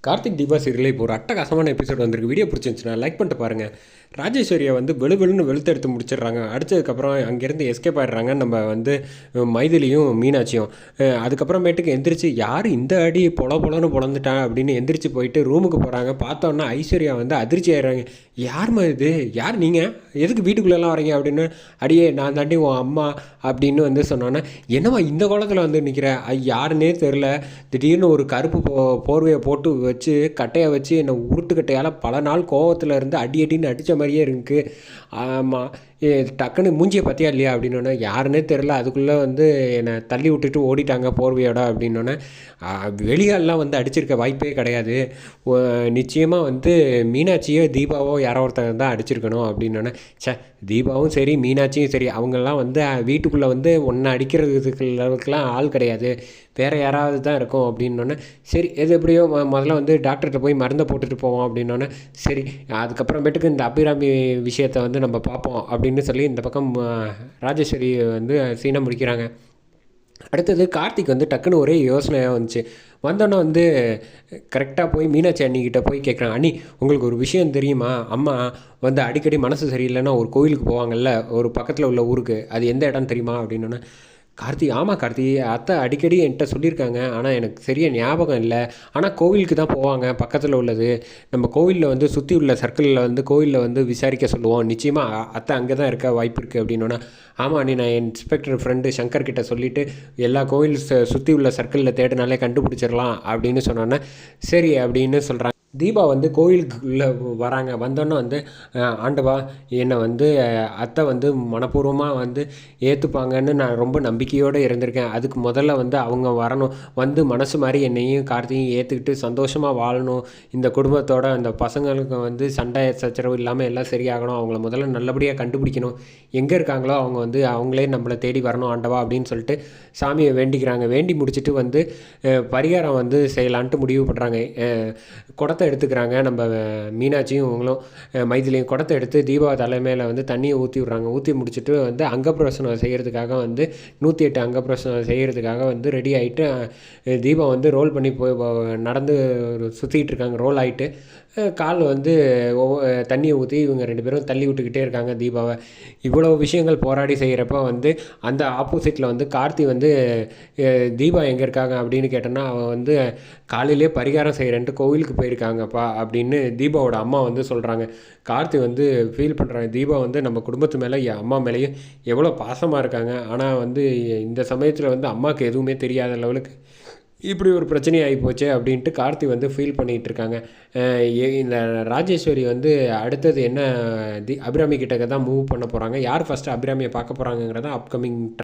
கார்த்திக் தீபா சீரியலில் இப்போ ஒரு அட்டகாசமான எபிசோட் வந்திருக்கு. வீடியோ பிடிச்சிருந்துச்சுன்னா லைக் பண்ணிட்டு பாருங்கள். ராஜேஸ்வரியை வந்து வெளுன்னு வெளுத்தெடுத்து முடிச்சிடுறாங்க. அடித்ததுக்கப்புறம் அங்கேருந்து எஸ்கேப் ஆகிடுறாங்க நம்ம வந்து மைதிலியும் மீனாட்சியும். அதுக்கப்புறமேட்டுக்கு எந்திரிச்சு யார் இந்த அடி பொலன்னு பொழந்துட்டான் அப்படின்னு எந்திரிச்சு போயிட்டு ரூமுக்கு போகிறாங்க. பார்த்தோன்னா ஐஸ்வர்யா வந்து அதிர்ச்சி ஆயிடுறாங்க. யாருமா இது, யார் நீங்கள், எதுக்கு வீட்டுக்குள்ளெல்லாம் வரீங்க அப்படின்னு. அடியே நான் தாண்டி உன் அம்மா அப்படின்னு வந்து சொன்னோன்னே, என்னம்மா இந்த கோலத்தில் வந்து நிற்கிறேன், யாருன்னே தெரில, திடீர்னு ஒரு கருப்பு போர்வையை போட்டு வச்சு கட்டையை வச்சு என்னை உருட்டுக்கட்டையால் பல நாள் கோவத்தில் இருந்து அடின்னு அடித்த மாதிரியே இருக்குது. ஆமாம், டக்குன்னு மூஞ்சியை பார்த்தியா இல்லையா அப்படின்னோடனே, யாருன்னே தெரில, அதுக்குள்ளே வந்து என்னை தள்ளி விட்டுட்டு ஓடிட்டாங்க போர்வையோட அப்படின்னோடனே, வெளியாலெலாம் வந்து அடிச்சிருக்க வாய்ப்பே கிடையாது, நிச்சயமாக வந்து மீனாட்சியோ தீபாவோ யாரோ ஒருத்தர் தான் அடிச்சிருக்கணும் அப்படின்னோடனே, தீபாவும் சரி மீனாட்சியும் சரி அவங்கெல்லாம் வந்து வீட்டுக்குள்ளே வந்து ஒன்றை அடிக்கிறதுக்கு அளவுக்குலாம் ஆள் கிடையாது, வேறு யாராவது தான் இருக்கும் அப்படின்னோடனே, சரி எது எப்படியோ முதல்ல வந்து டாக்டர்கிட்ட போய் மருந்தை போட்டுட்டு போவோம் அப்படின்னோடனே, சரி அதுக்கப்புறமேட்டுக்கு இந்த அபிராமி விஷயத்தை வந்து நம்ம பார்ப்போம் அப்படின்னு சொல்லி இந்த பக்கம் ராஜேஸ்வரி வந்து சீனை முடிக்கிறாங்க. அடுத்தது கார்த்திக் வந்து டக்குன்னு ஒரே யோசனையாக வந்துச்சு. வந்தோன்னே வந்து கரெக்டாக போய் மீனாட்சி அண்ணிக்கிட்ட போய் கேட்குறாங்க, அண்ணி உங்களுக்கு ஒரு விஷயம் தெரியுமா, அம்மா வந்து அடிக்கடி மனசு சரியில்லைன்னா ஒரு கோயிலுக்கு போவாங்கல்ல ஒரு பக்கத்தில் உள்ள ஊருக்கு, அது எந்த இடம் தெரியுமா அப்படின்னோன்னே, கார்த்தி ஆமாம் கார்த்தி, அத்தை அடிக்கடி என்கிட்ட சொல்லியிருக்காங்க, ஆனால் எனக்கு சரியாக ஞாபகம் இல்லை, ஆனால் கோவிலுக்கு தான் போவாங்க பக்கத்தில் உள்ளது, நம்ம கோவிலில் வந்து சுற்றி உள்ள சர்க்கிளில் வந்து கோவிலில் வந்து விசாரிக்க சொல்லுவோம், நிச்சயமாக அத்தை அங்கே தான் இருக்க வாய்ப்பு இருக்குது அப்படின்னோன்னா, ஆமாம் நீ நான் இன்ஸ்பெக்டர் ஃப்ரெண்டு சங்கர்கிட்ட சொல்லிவிட்டு எல்லா கோவில் சுற்றி உள்ள சர்க்கிளில் தேடினாலே கண்டுபிடிச்சிடலாம் அப்படின்னு சொன்னோன்னே, சரி அப்படின்னு சொல்கிறாங்க. தீபா வந்து கோயிலுக்குள்ளே வராங்க. வந்தோன்னே வந்து, ஆண்டவா என்னை வந்து அத்தை வந்து மனப்பூர்வமாக வந்து ஏற்றுப்பாங்கன்னு நான் ரொம்ப நம்பிக்கையோடு இருந்திருக்கேன், அதுக்கு முதல்ல வந்து அவங்க வரணும், வந்து மனசு மாதிரி என்னையும் கார்த்திகையும் ஏற்றுக்கிட்டு சந்தோஷமாக வாழணும், இந்த குடும்பத்தோட அந்த பசங்களுக்கு வந்து சண்டை சச்சரவு இல்லாமல் எல்லாம் சரியாகணும், அவங்கள முதல்ல நல்லபடியாக கண்டுபிடிக்கணும், எங்கே இருக்காங்களோ அவங்க வந்து அவங்களே நம்மளை தேடி வரணும் ஆண்டவா அப்படின்னு சொல்லிட்டு சாமியை வேண்டிக்கிறாங்க. வேண்டி முடிச்சுட்டு வந்து பரிகாரம் வந்து செய்யலான்ட்டு முடிவு பண்ணுறாங்க. குடத்தை எடுத்துக்கிறாங்க நம்ம மீனாட்சியும் இவங்களும் மைதிலியும். குடத்தை எடுத்து தீபா தலைமையில் வந்து தண்ணியை ஊற்றி விட்றாங்க. ஊற்றி முடிச்சுட்டு வந்து அங்கப்பிரசனம் செய்கிறதுக்காக வந்து 108 அங்கப்பிரசனம் செய்கிறதுக்காக வந்து ரெடி ஆகிட்டு தீபா வந்து ரோல் பண்ணி போய் நடந்து சுற்றிக்கிட்டு இருக்காங்க. ரோல் ஆகிட்டு கால் வந்து தண்ணியை ஊற்றி இவங்க 2 பேரும் தள்ளி விட்டுக்கிட்டே இருக்காங்க தீபாவை. இவ்வளோ விஷயங்கள் போராடி செய்கிறப்ப வந்து அந்த ஆப்போசிட்டில் வந்து கார்த்தி வந்து தீபா எங்கே இருக்காங்க அப்படின்னு கேட்டோன்னா, அவன் வந்து காலையிலே பரிகாரம் செய்கிறேன்ட்டு கோவிலுக்கு போயிருக்காங்கப்பா அப்படின்னு தீபாவோட அம்மா வந்து சொல்கிறாங்க. கார்த்தி வந்து ஃபீல் பண்ணுறாங்க, தீபா வந்து நம்ம குடும்பத்து மேலே அம்மா மேலேயும் எவ்வளோ பாசமாக இருக்காங்க, ஆனால் வந்து இந்த சமயத்தில் வந்து அம்மாவுக்கு எதுவுமே தெரியாத லெவலுக்கு இப்படி ஒரு பிரச்சனை ஆகி போச்சு அப்படின்ட்டு கார்த்தி வந்து ஃபீல் பண்ணிகிட்டு இருக்காங்க. இந்த ராஜேஸ்வரி வந்து அடுத்தது என்ன அபிராமி கிட்டக்க தான் மூவ் பண்ண போகிறாங்க. யார் ஃபஸ்ட்டு அபிராமியை பார்க்க போகிறாங்கங்கிறத அப்கமிங்